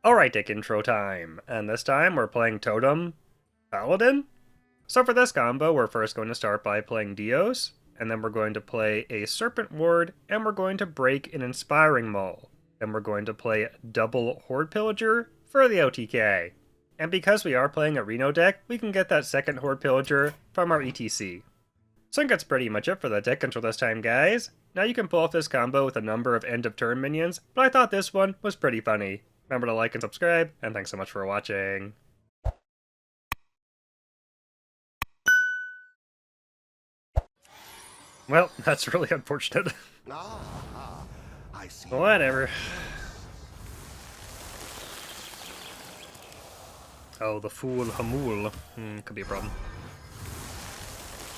Alright, Dick, intro time. And this time we're playing Totem Paladin. So for this combo, we're first going to start by playing Deios, and then we're going to play a Serpent Ward, and we're going to break an Inspiring Maul. And we're going to play double Hoard Pillager for the OTK. And because we are playing a Reno deck, we can get that second Hoard Pillager from our ETC. So I think that's pretty much it for the deck control this time, guys. Now you can pull off this combo with a number of end of turn minions, but I thought this one was pretty funny. Remember to like and subscribe, and thanks so much for watching. Well, that's really unfortunate. I see. Whatever. Oh, the fool Hamul. Could be a problem.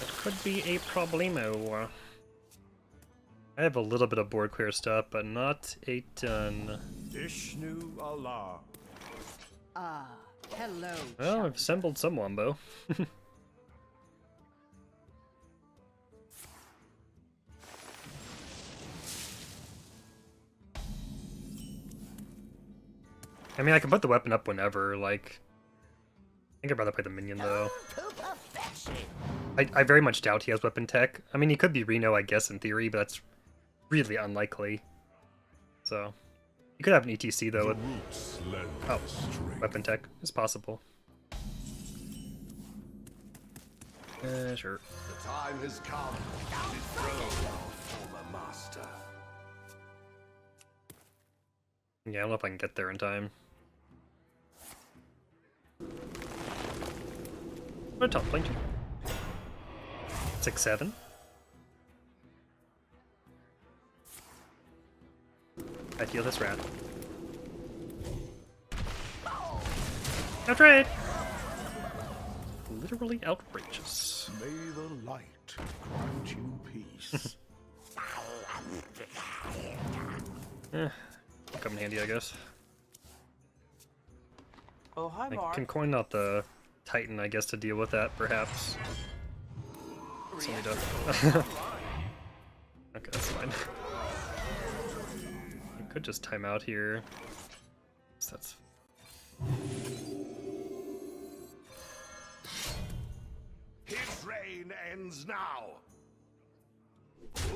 That could be a problemo. I have a little bit of board clear stuff, but not a ton. Ishnu Allah. Hello. Well, I've assembled some wombo. I mean, I can put the weapon up whenever, like... I think I'd rather play the minion, though. I very much doubt he has weapon tech. I mean, he could be Reno, I guess, in theory, but that's really unlikely. So... You could have an ETC, though, with... Oh, weapon tech is possible. Sure. The time has come to dethrone our former master. Yeah, I don't know if I can get there in time. What a top link. 6-7. I feel this rat. No trade! Literally outrageous. May the light grant you peace. Come in handy, I guess. Oh, hi, I Mark. can coin out the Titan, I guess, to deal with that, perhaps. So we don't. Okay, that's fine. I could just time out here. So that's... His reign ends now.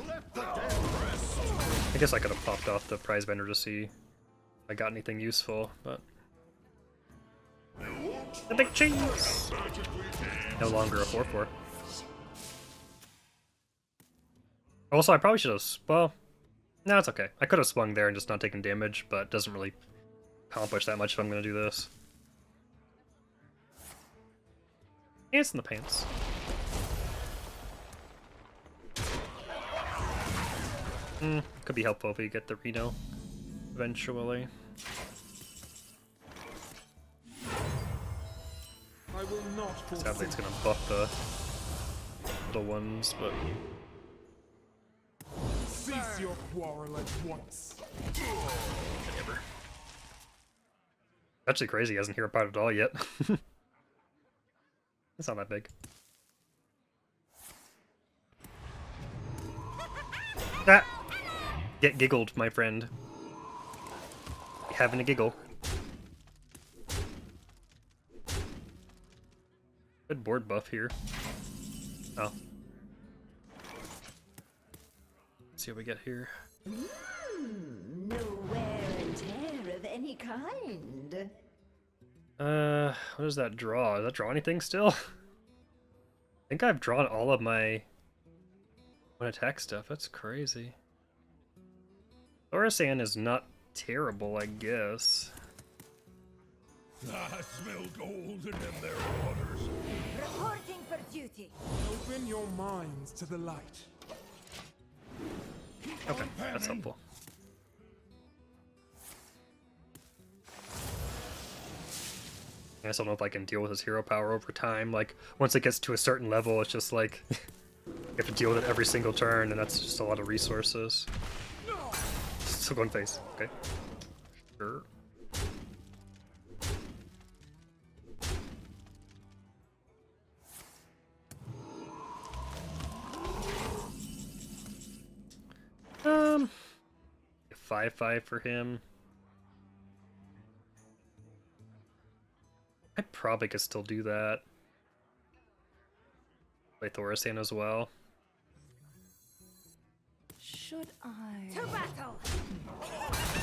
Let the dead rest. I guess I could have popped off the prize vendor to see if I got anything useful, but... The big cheese! No longer a 4-4. Also, I probably should have... Well, no, it's okay. I could have swung there and just not taken damage, but it doesn't really accomplish that much if I'm going to do this. It's in the pants. Could be helpful if we get the Reno eventually. I will not Sadly, it's gonna buff the little ones, but cease your quarrel at once. whatever. Actually, crazy. He hasn't hero pot at all yet. It's not that big. Ah! Get giggled, my friend. You having a giggle. Good board buff here. Oh. Let's see what we get here. No wear and tear of any kind. What does that draw? Does that draw anything still? I think I've drawn all of my one attack stuff. That's crazy. Thorisan is not terrible, I guess. I smell golden in their waters. Reporting for duty. Open your minds to the light. Okay, that's helpful. I just don't know if I can deal with his hero power over time. Like, once it gets to a certain level, it's just like... you have to deal with it every single turn, and that's just a lot of resources. Still going face. Okay. Sure. A 5/5 for him. I probably could still do that. Play Thorsan as well. Should I? To battle!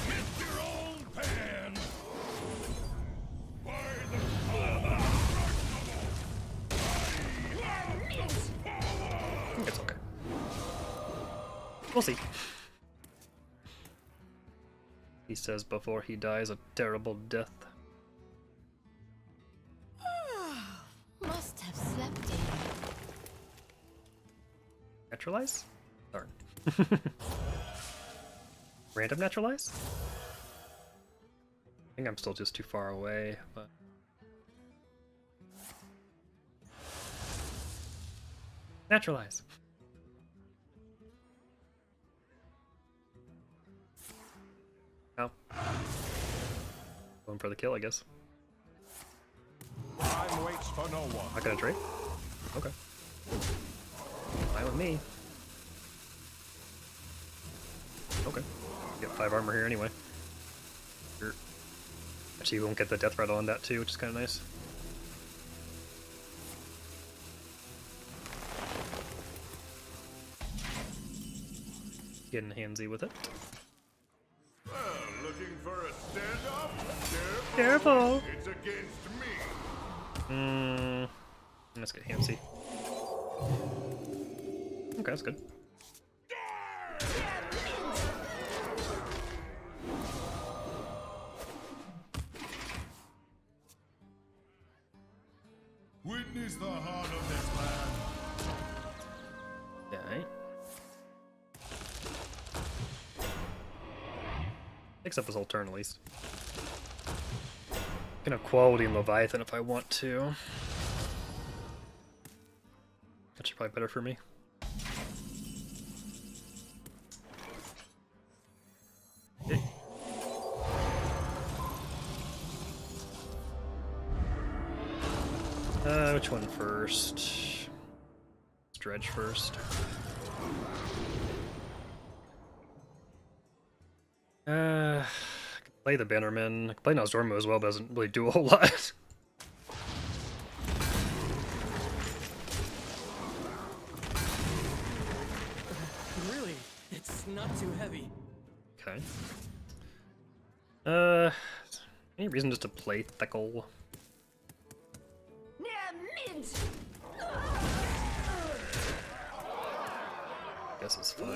Hit your own pan! By the I think it's okay. We'll see. He says before he dies a terrible death. Must have slept in. Naturalize? Darn. Random naturalize? I think I'm still just too far away, but... Naturalize! Oh. Going for the kill, I guess. Time waits for no one. Not gonna trade? Okay. Fine with me. Okay. Get 5 armor here anyway. Sure. Actually, you won't get the death rattle on that too, which is kind of nice. Getting handsy with it. Well, looking for a standoff? Careful! It's against me. Let's get handsy. Okay, that's good. Witness the heart of this land. Okay. Takes up his whole turn at least. Can have quality in Leviathan if I want to. That's probably better for me. Okay. Which one first? Let's dredge first. I could play the Bannerman. I could play Nozdormu as well, but doesn't really do a whole lot. Really? It's not too heavy. Okay. Any reason just to play Thickle? Guess it's fine.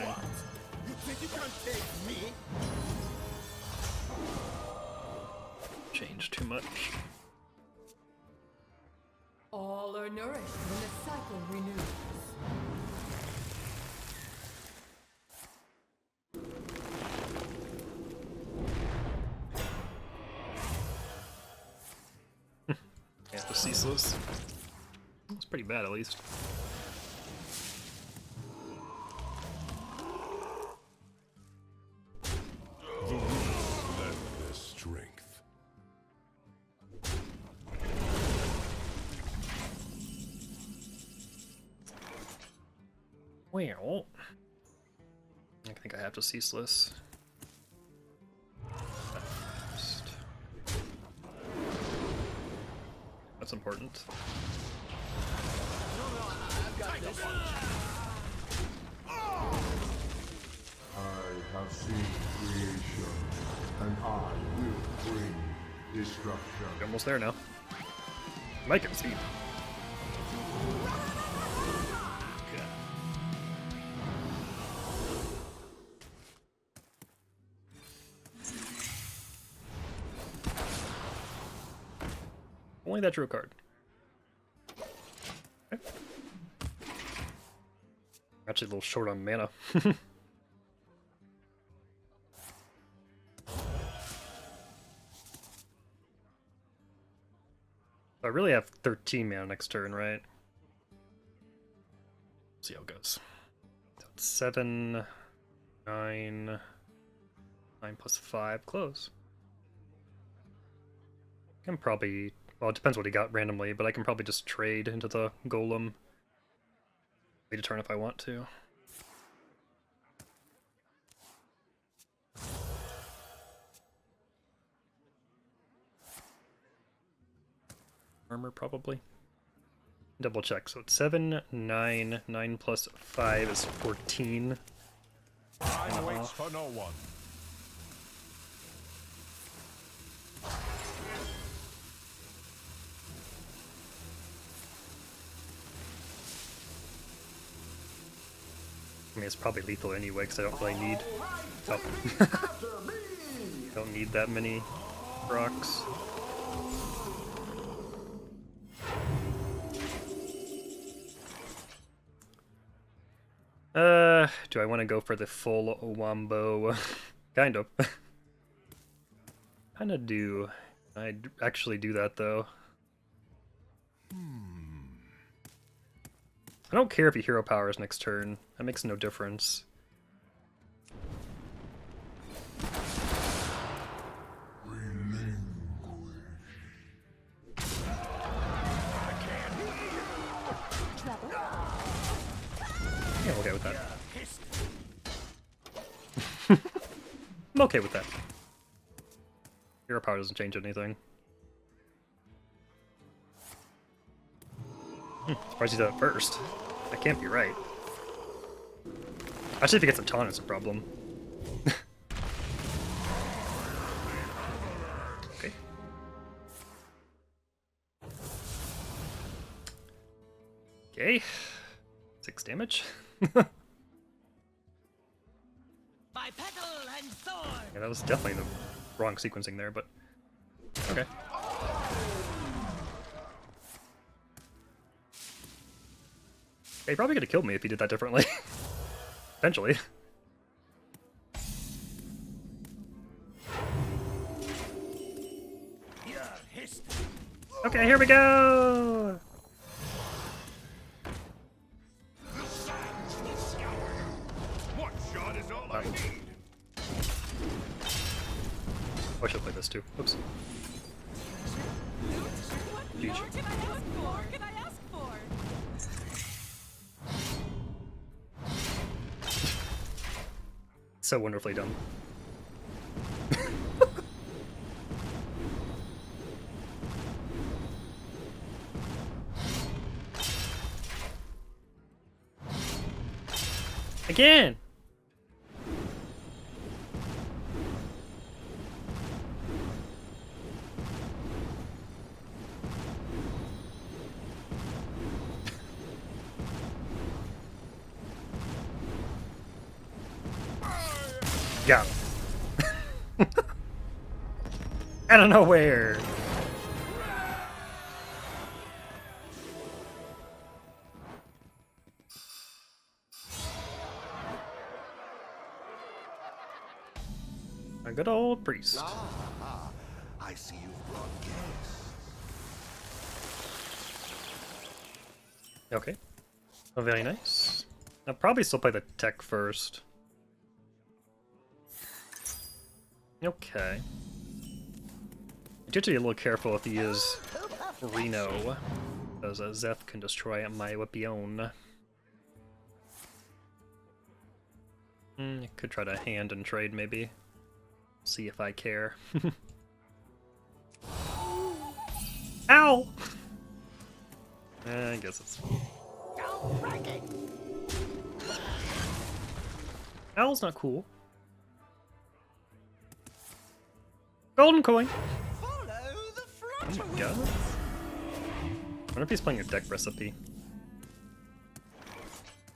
You think you can take me? Change too much. All are nourished when the cycle renews. Yeah, the ceaseless. It's pretty bad, at least. Relentless strength. Well, I think I have to ceaseless. First. That's important. I have seen creation, and I will bring destruction. We're almost there now. Might concede. Okay. Only that drew a card. Okay. Actually, a little short on mana. I really have 13 mana next turn, right? See how it goes. So it's 7, 9, 9 plus 5, close. I can probably, well, it depends what he got randomly, but I can probably just trade into the Golem. Wait a turn if I want to. armor, probably. Double check. So it's 7, 9, 9 plus 5 is 14. Time waits for no one. I mean, it's probably lethal anyway, because I don't really need... Oh. Don't need that many rocks. Do I want to go for the full wombo? Kind of. Kinda do. I'd actually do that, though. I don't care if he hero powers next turn. That makes no difference. Yeah, I'm okay with that. I'm okay with that. Hero power doesn't change anything. Surprised he did that first. That can't be right. Actually, if he gets a taunt, it's a problem. Okay. Okay. 6 damage. By petal and sword. Yeah, that was definitely the wrong sequencing there, but okay. Yeah, he probably could have killed me if he did that differently. Eventually. Okay, here we go! One shot is all I need. I should play this too. Oops. What more can I ask for? Can I ask for? So wonderfully done. Again! Got him. Out of nowhere! A good old priest. Ah, I see you've brought guests. Okay. Oh, very nice. I'll probably still play the tech first. Okay. I need to be a little careful if he is Reno, because Zeph can destroy my weapon. Could try to hand and trade, maybe. See if I care. Ow! I guess it's... Owl's not cool. Golden coin! Follow the Oh front. my god. I wonder if he's playing a deck recipe.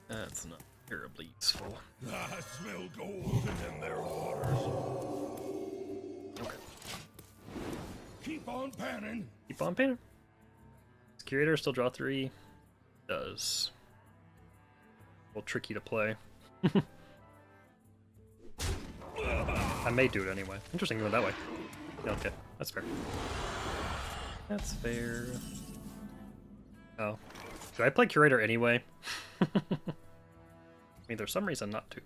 That's not terribly useful. I smell gold in their waters. Okay. Keep on panning. Keep on painting. Does Curator still draw 3? Does. A little tricky to play. I may do it anyway. Interesting going that way. Okay, that's fair. That's fair. Oh. Do I play Curator anyway? I mean, there's some reason not to.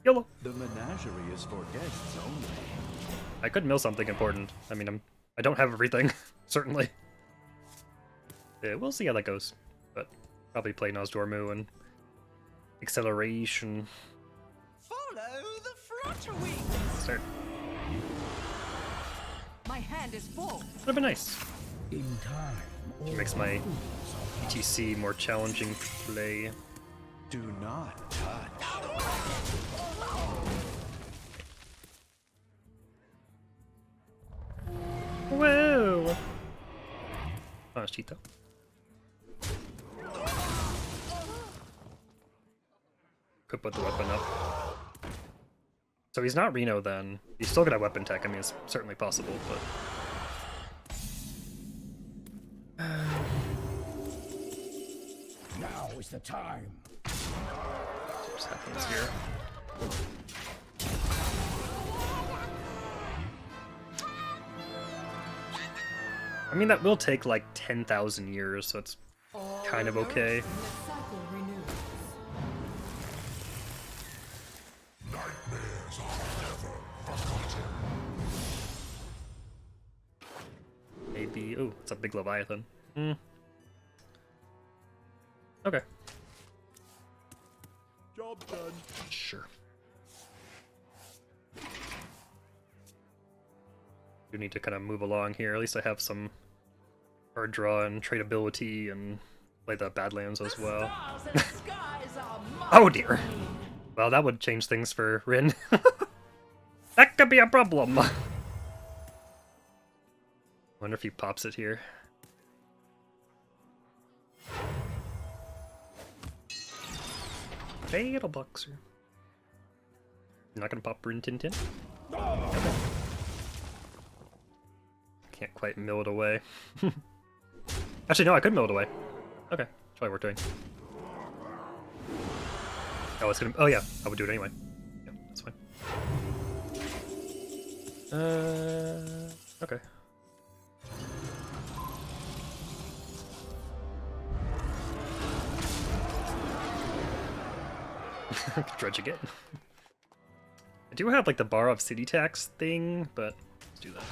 YOLO! The menagerie is for guests only. I could mill something important. I mean, I don't have everything, certainly. Yeah, we'll see how that goes. But probably play Nozdormu and Acceleration. Follow the front wing. Start. My hand is full. Would have been nice. In time, It makes my ETC more challenging to play. Do not touch. Whoa! Oh, it's cheat though. Could put the weapon up. So he's not Reno then. He's still gonna have weapon tech. I mean, it's certainly possible, but. now is the time. What happens here? I mean, that will take like 10,000 years, so it's kind of okay. And the cycle renews. Nightmares are never forgotten. Maybe. Oh, it's a big Leviathan. Hmm. Okay. Job done. Sure. Do need to kind of move along here. At least I have some card draw and tradability and play the Badlands as well. Oh dear. Well, that would change things for Rin. That could be a problem. Wonder if he pops it here. Fatal Boxer. You're not gonna pop Rin Tintin? Okay. Can't quite mill it away. Actually, no, I could mill it away. Okay, that's probably worth doing. Oh, it's gonna. Oh yeah, I would do it anyway. Yeah, that's fine. Okay. Dredge again. I do have like the Bar of City Tax thing, but let's do that.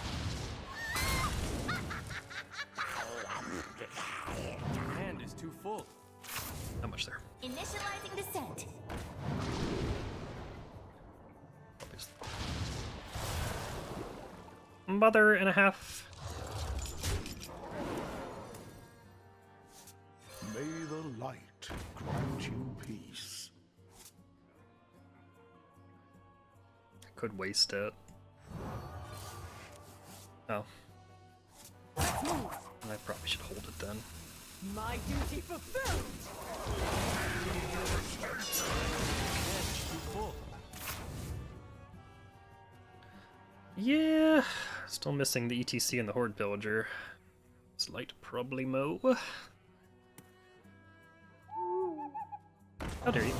Hand is too full. How much there? Initializing descent. Mother and a half. May the light grant you peace. Could waste it. Oh. I probably should hold it then. My duty fulfilled. Yeah, still missing the ETC and the Hoard Pillager. Slight problemo. How dare you?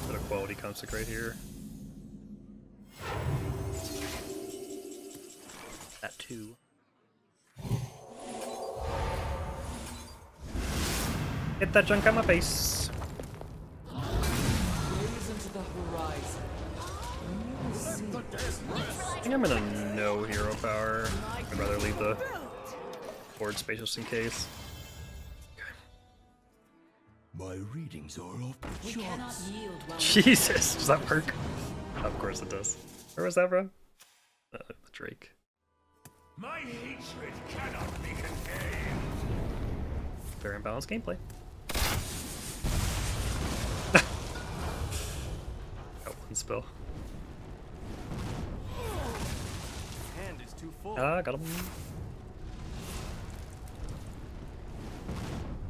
Bit of quality consecrate here. That too. Hit that junk on my face. Gaze into the horizon. I think I'm gonna no hero power. I'd rather leave the board space just in case. My readings are off the We cannot charts. yield while Jesus, does that work? Of course it does. Where was that from? The Drake. My hatred cannot be contained. Fair and balanced gameplay. Got one spell. Hand is too full. Ah, got him.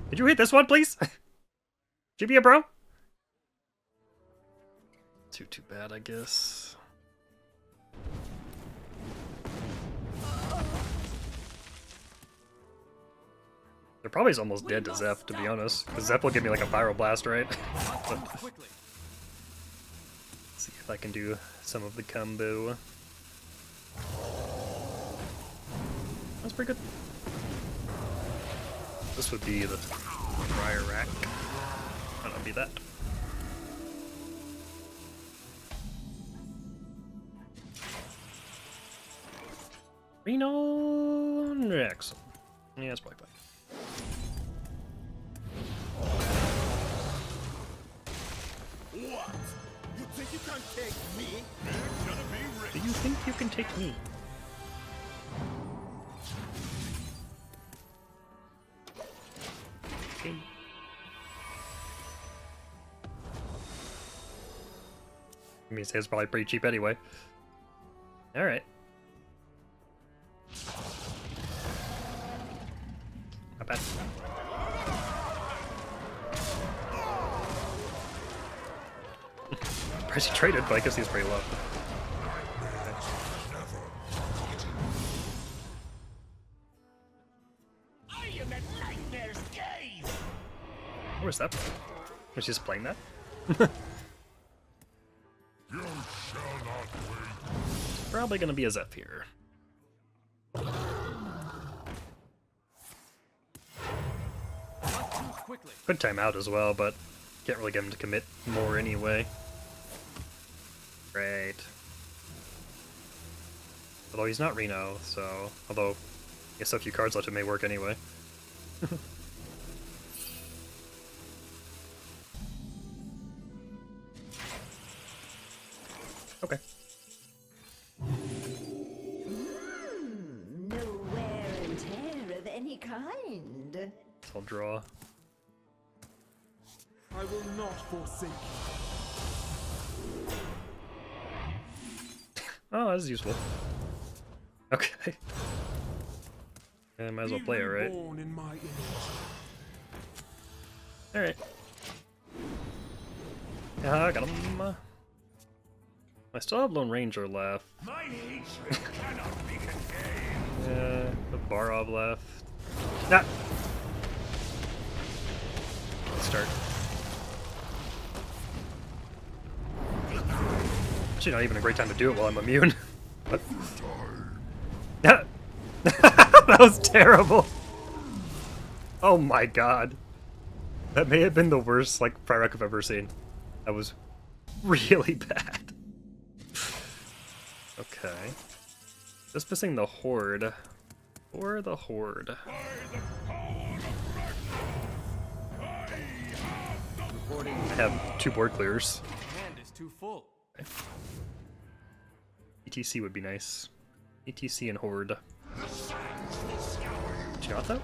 Could you hit this one, please? Give bro. Too bad, I guess. They're probably almost dead to Zep, to be honest. Because Zep will give me like a viral blast, right? Quickly. See if I can do some of the combo. That's pretty good. This would be the Briar Rack. That'll be that. Reno Jackson. Yeah, it's probably fine. What? You think you can take me? You're gonna be rich. Do you think you can take me? Okay. I mean, it's probably pretty cheap anyway. Alright. Not bad. Price he traded, but I guess he's pretty low. I am a nightmare's gaze. Where's that from? Was she just playing that? You shall not wait. Probably gonna be a Zeph here. Quickly. Could time out as well, but can't really get him to commit more anyway. Great. Although he's not Reno, so... Although, I guess a few cards left it may work anyway. Okay. No wear and tear of any kind. I'll draw. I will not forsake Oh, that's useful. Okay. Yeah, might as well play it, right? Born in my image. Alright. Yeah, I got him. I still have Lone Ranger left. My hatred cannot be contained. Yeah, the Barov left. Nah! Let's start. Actually, not even a great time to do it while I'm immune. But... That was terrible! Oh my god. That may have been the worst, like, Pyrrhec I've ever seen. That was really bad. Okay. Just missing the Hoard. Or the Hoard. I have 2 board clears. Hand is too full. Okay. ETC would be nice. ETC and Hoard. Do you want that?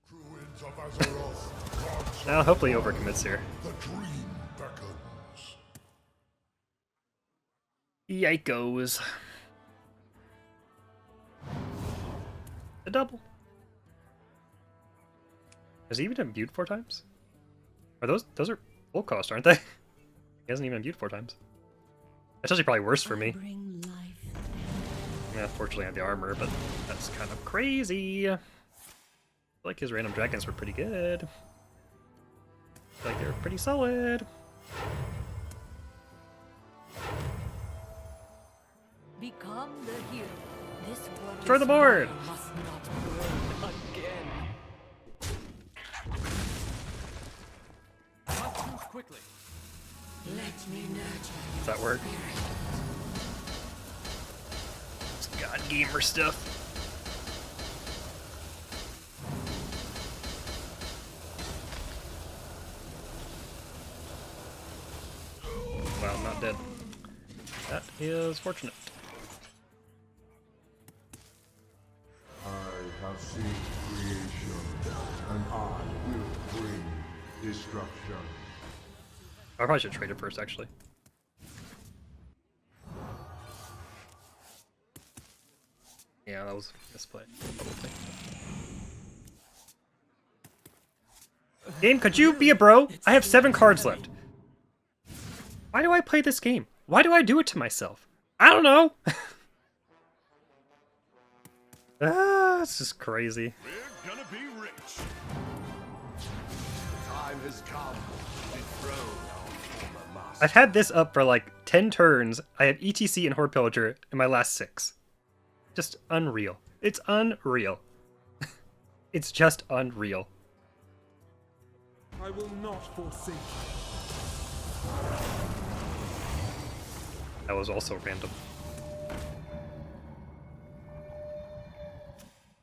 Druids of Azeroth, gods Now, hopefully he overcommits here. the dream beckons. Yikos. A double. Has he even imbued 4 times? Are those are full cost, aren't they? He hasn't even imbued 4 times. That's actually probably worse for me. Bring life. Yeah, fortunately I have the armor, but that's kind of crazy. I feel like his random dragons were pretty good. I feel like they were pretty solid. Become the hero. This world Destroy the board! Must not burn again. Not move quickly. Let me nurture Does that work? It's god gamer stuff. Wow, I'm not dead. That is fortunate. I have seen creation, and I will bring destruction. I probably should trade it first, actually. Yeah, that was a misplay. Probably. Game, could you be a bro? I have 7 cards left. Why do I play this game? Why do I do it to myself? I don't know. It's just crazy. We're gonna be rich. Time has come to dethrone our former master. I've had this up for like 10 turns. I have ETC and Hoard Pillager in my last 6. Just unreal. It's unreal. It's just unreal. I will not forsake you. That was also random.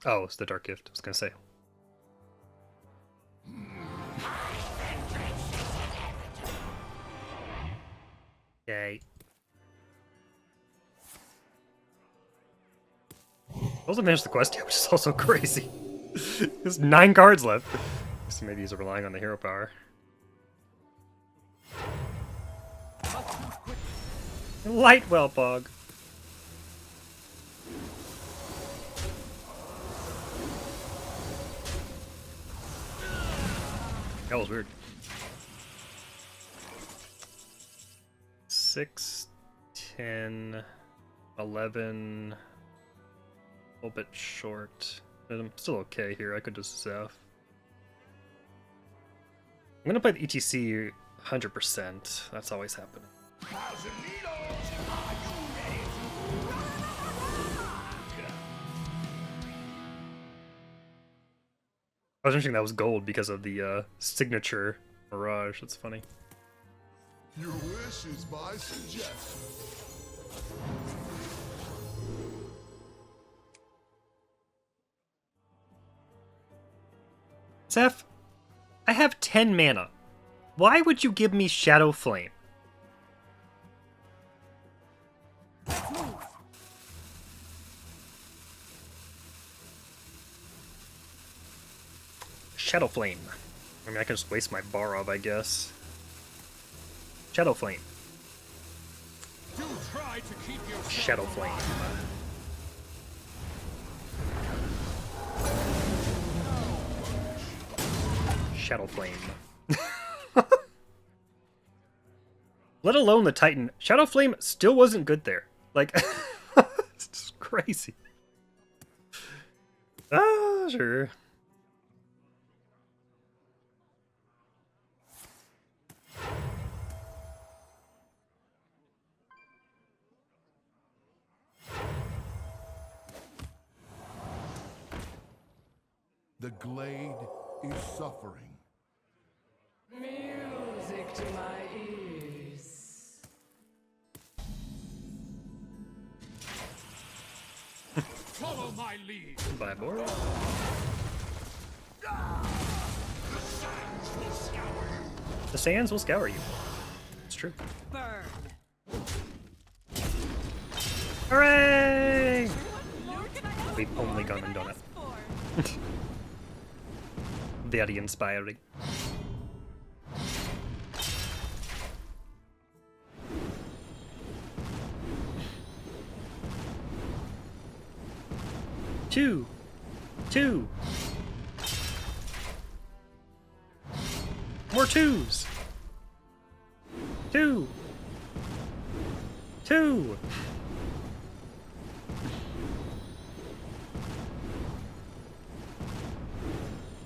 Oh, it's the Dark Gift, I was gonna say. Yay. Also managed the quest, which is also crazy. There's 9 cards left. So maybe he's relying on the hero power. Light well, Pog. That was weird. 6, 10, 11. A little bit short. But I'm still okay here. I could just Zeph. I'm gonna play the ETC 100%. That's always happening. I was wishing that was gold because of the signature Mirage. That's funny. Your wish is my suggestion. Zeph, I have 10 mana. Why would you give me Shadow Flame? Shadow Flame. I mean, I can just waste my Barov, I guess. Shadow Flame. Do try to keep your Shadow Flame. Shadow Flame. Let alone the Titan. Shadow Flame still wasn't good there. Like, it's just crazy. Ah, sure. The glade is suffering. Music to my ears. follow my lead. Bye, board. The sands will scour you. It's true. Burn. Hooray! More can I ask We've for? only What gone can and I done it. ask for? Very inspiring. Two. More twos. Two.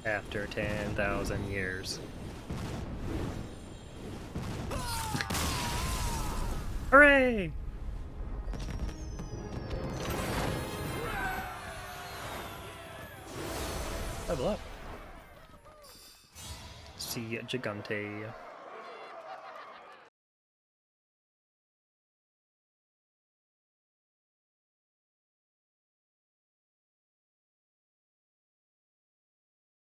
After 10,000 years. Hooray! Level up. See Gigante.